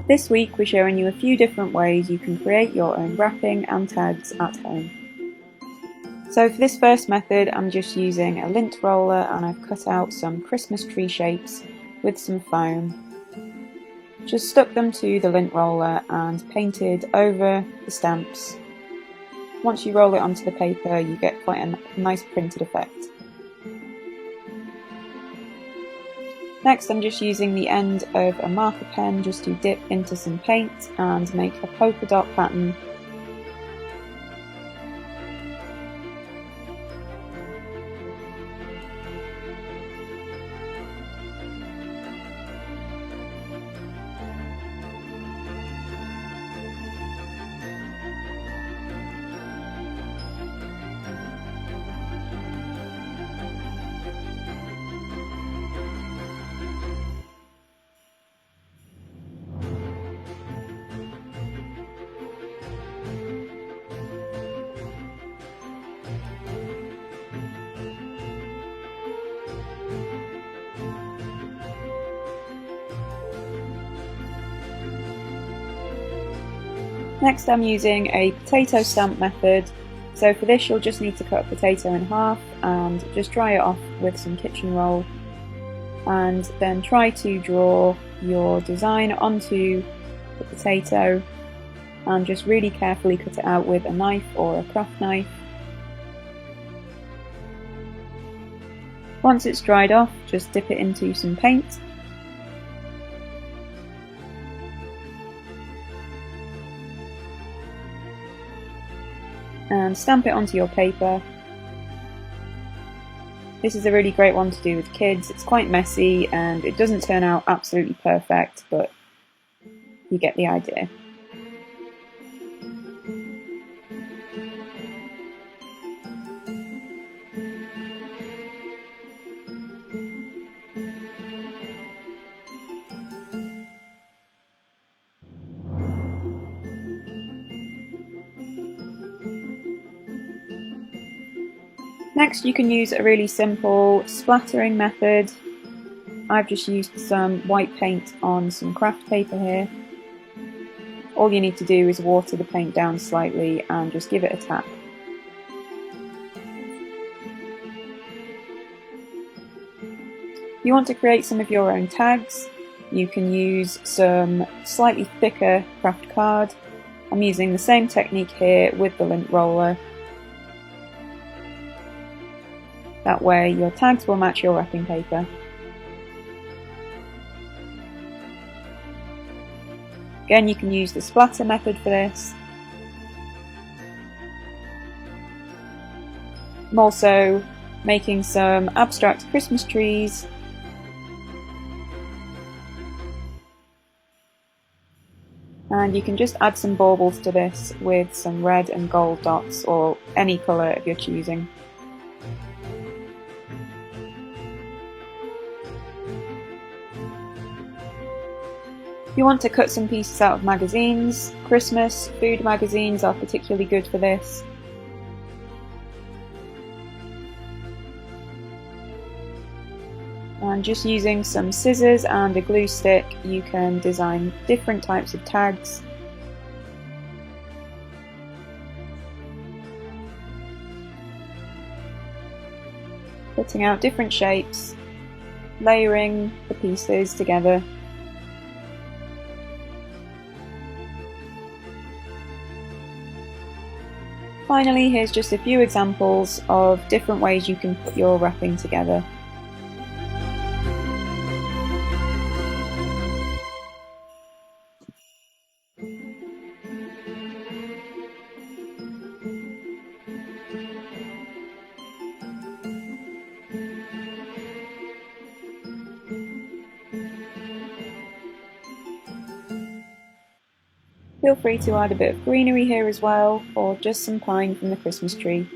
This week we're showing you a few different ways you can create your own wrapping and tags at home. So for this first method I'm just using a lint roller and I've cut out some Christmas tree shapes with some foam. Just stuck them to the lint roller and painted over the stamps. Once you roll it onto the paper you get quite a nice printed effect. Next I'm just using the end of a marker pen just to dip into some paint and make a polka dot pattern. Next I'm using a potato stamp method, so for this you'll just need to cut a potato in half and just dry it off with some kitchen roll and then try to draw your design onto the potato and just really carefully cut it out with a knife or a craft knife. Once it's dried off, just dip it into some paint. And stamp it onto your paper. This is a really great one to do with kids. It's quite messy and it doesn't turn out absolutely perfect, but you get the idea. Next you can use a really simple splattering method. I've just used some white paint on some craft paper here. All you need to do is water the paint down slightly and just give it a tap. If you want to create some of your own tags, you can use some slightly thicker craft card. I'm using the same technique here with the lint roller. That way your tags will match your wrapping paper. Again, you can use the splatter method for this. I'm also making some abstract Christmas trees. And you can just add some baubles to this with some red and gold dots or any colour of your choosing. If you want to cut some pieces out of magazines, Christmas, food magazines are particularly good for this. And just using some scissors and a glue stick you can design different types of tags. Cutting out different shapes, layering the pieces together. Finally, here's just a few examples of different ways you can put your wrapping together. Feel free to add a bit of greenery here as well, or just some pine from the Christmas tree.